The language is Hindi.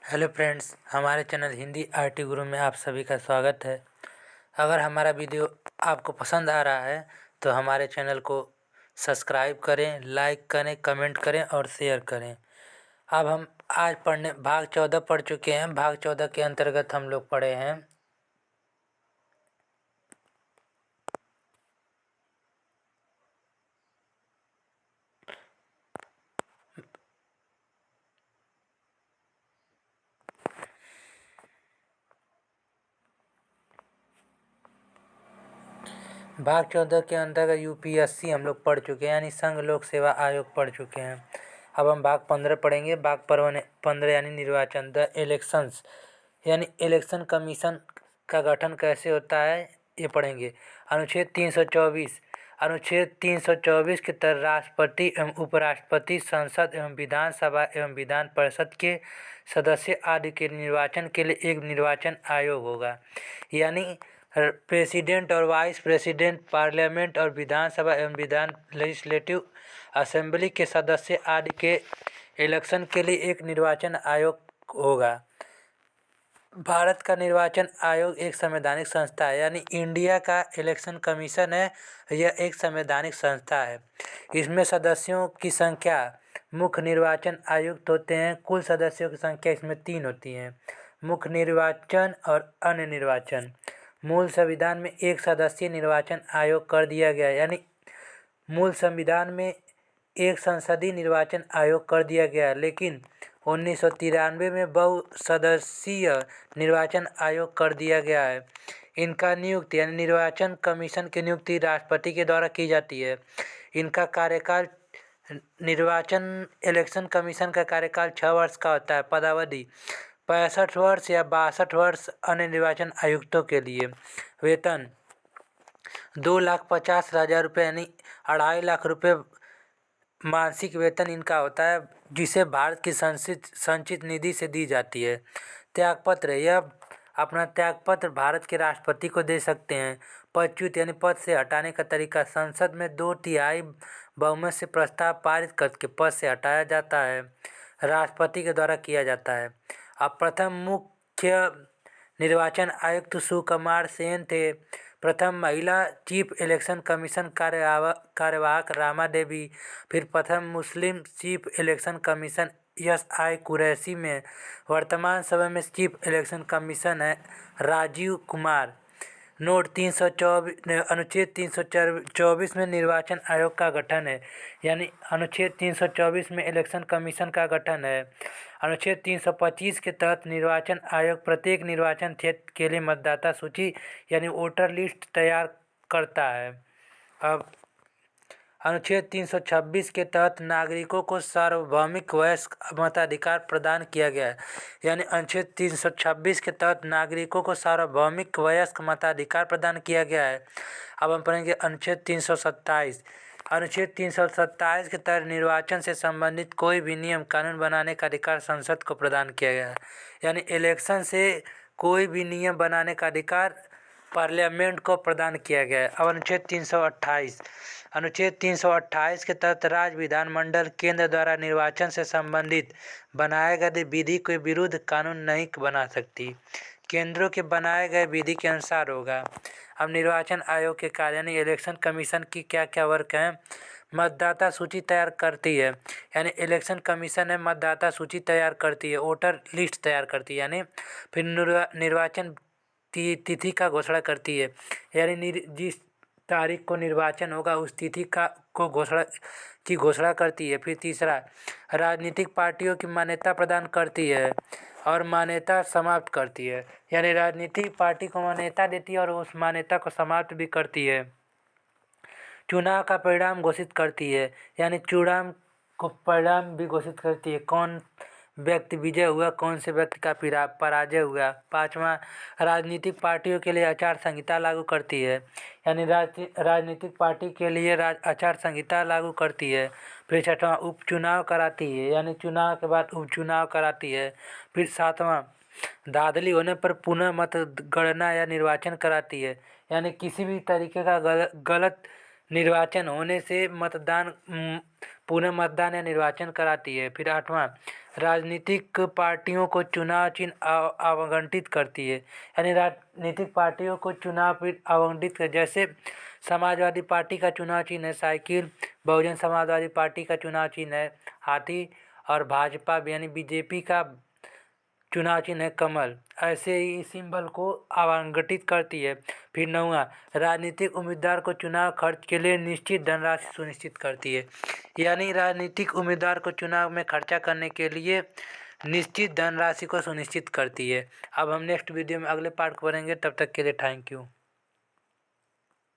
हेलो फ्रेंड्स, हमारे चैनल हिंदी आरटी गुरु में आप सभी का स्वागत है। अगर हमारा वीडियो आपको पसंद आ रहा है तो हमारे चैनल को सब्सक्राइब करें, लाइक करें, कमेंट करें और शेयर करें। अब हम आज पढ़ने भाग 14 पढ़ चुके हैं। भाग 14 के अंतर्गत हम लोग पढ़े हैं भाग 14 के अंतर्गत यूपीएससी हम लोग पढ़ चुके हैं, यानी संघ लोक सेवा आयोग पढ़ चुके हैं। अब हम भाग 15 पढ़ेंगे। भाग 15 यानी निर्वाचन, द इलेक्शंस, यानी इलेक्शन कमीशन का गठन कैसे होता है ये पढ़ेंगे। अनुच्छेद 324 के तहत राष्ट्रपति एवं उपराष्ट्रपति, संसद एवं विधानसभा एवं विधान परिषद के सदस्य आदि के निर्वाचन के लिए एक निर्वाचन आयोग होगा। यानी प्रेसिडेंट और वाइस प्रेसिडेंट, पार्लियामेंट और विधानसभा एवं विधान लेजिस्लेटिव असेंबली के सदस्य आदि के इलेक्शन के लिए एक निर्वाचन आयोग होगा। भारत का निर्वाचन आयोग एक संवैधानिक संस्था है, यानी इंडिया का इलेक्शन कमीशन है, यह एक संवैधानिक संस्था है। इसमें सदस्यों की संख्या, मुख्य निर्वाचन आयुक्त होते हैं। कुल सदस्यों की संख्या इसमें 3 होती है, मुख्य निर्वाचन और अन्य निर्वाचन। मूल संविधान में एक सदस्यीय निर्वाचन आयोग कर दिया गया, यानी मूल संविधान में एक संसदीय निर्वाचन आयोग कर दिया गया, लेकिन 1993 में बहुसदस्यीय निर्वाचन आयोग कर दिया गया है। इनका नियुक्ति यानी निर्वाचन कमीशन की नियुक्ति राष्ट्रपति के द्वारा की जाती है। इनका कार्यकाल, निर्वाचन इलेक्शन कमीशन का कार्यकाल 6 वर्ष का होता है। पदावधि 65 वर्ष या 62 वर्ष अन्य निर्वाचन आयुक्तों के लिए। वेतन 2,50,000 रुपये यानी 2.5 लाख रुपये मासिक वेतन इनका होता है, जिसे भारत की संचित निधि से दी जाती है। त्यागपत्र, यह अपना त्यागपत्र भारत के राष्ट्रपति को दे सकते हैं। पदच्युत यानी पद से हटाने का तरीका, संसद में 2/3 बहुमत से प्रस्ताव पारित करके पद से हटाया जाता है, राष्ट्रपति के द्वारा किया जाता है। अब प्रथम मुख्य निर्वाचन आयुक्त सुकुमार सेन थे। प्रथम महिला चीफ इलेक्शन कमीशन कार्यवाहक रामा देवी। फिर प्रथम मुस्लिम chief election commission SI Qureshi में। वर्तमान समय में चीफ इलेक्शन कमीशन है राजीव कुमार। नोट 324 अनुच्छेद 324 में निर्वाचन आयोग का गठन है, यानी अनुच्छेद 324 में इलेक्शन कमीशन का गठन है। अनुच्छेद 325 के तहत निर्वाचन आयोग प्रत्येक निर्वाचन क्षेत्र के लिए मतदाता सूची यानी वोटर लिस्ट तैयार करता है। अब अनुच्छेद 326 के तहत नागरिकों को सार्वभौमिक वयस्क मताधिकार प्रदान किया गया है, यानी अनुच्छेद 326 के तहत नागरिकों को सार्वभौमिक वयस्क मताधिकार प्रदान किया गया है। अब हम पढ़ेंगे अनुच्छेद 327। अनुच्छेद 327 के तहत निर्वाचन से संबंधित कोई भी नियम कानून बनाने का अधिकार संसद को प्रदान किया गया है, यानी इलेक्शन से कोई भी नियम बनाने का अधिकार पार्लियामेंट को प्रदान किया गया है। अब अनुच्छेद 328। अनुच्छेद 328 के तहत राज्य विधानमंडल केंद्र द्वारा निर्वाचन से संबंधित बनाए गए विधि के विरुद्ध कानून नहीं बना सकती, केंद्रों के बनाए गए विधि के अनुसार होगा। अब निर्वाचन आयोग के कार्य यानी इलेक्शन कमीशन की क्या क्या वर्क हैं। मतदाता सूची तैयार करती है, यानी इलेक्शन कमीशन है मतदाता सूची तैयार करती है, वोटर लिस्ट तैयार करती है, यानी फिर निर्वाचन तिथि का घोषणा करती है, यानी जिस तारीख को निर्वाचन होगा उस तिथि को घोषणा करती है। फिर तीसरा, राजनीतिक पार्टियों की मान्यता प्रदान करती है और मान्यता समाप्त करती है, यानी राजनीतिक पार्टी को मान्यता देती है और उस मान्यता को समाप्त भी करती है। चुनाव का परिणाम घोषित करती है, यानी चुनाव को परिणाम भी घोषित करती है, कौन व्यक्ति विजय हुआ, कौन से व्यक्ति का पराजय हुआ। पाँचवा, राजनीतिक पार्टियों के लिए आचार संहिता लागू करती है, यानी राजनीतिक पार्टी के लिए आचार संहिता लागू करती है। फिर छठवां, उपचुनाव कराती है, यानी चुनाव के बाद उपचुनाव कराती है। फिर सातवां, धांधली होने पर पुनः मतगणना या निर्वाचन कराती है, यानी किसी भी तरीके का गलत निर्वाचन होने से पुनः मतदान या निर्वाचन कराती है। फिर 8वां, राजनीतिक पार्टियों को चुनाव चिन्ह आवंटित करती है, यानी राजनीतिक पार्टियों को चुनाव आवंटित कर, जैसे समाजवादी पार्टी का चुनाव चिन्ह है साइकिल, बहुजन समाजवादी पार्टी का चुनाव चिन्ह है हाथी और भाजपा यानी बीजेपी का चुनाव चिन्ह है कमल। ऐसे ही सिंबल को आवंटित करती है। फिर 9वां, राजनीतिक उम्मीदवार को चुनाव खर्च के लिए निश्चित धनराशि सुनिश्चित करती है, यानी राजनीतिक उम्मीदवार को चुनाव में खर्चा करने के लिए निश्चित धनराशि को सुनिश्चित करती है। अब हम नेक्स्ट वीडियो में अगले पार्ट को पढ़ेंगे, तब तक के लिए थैंक यू।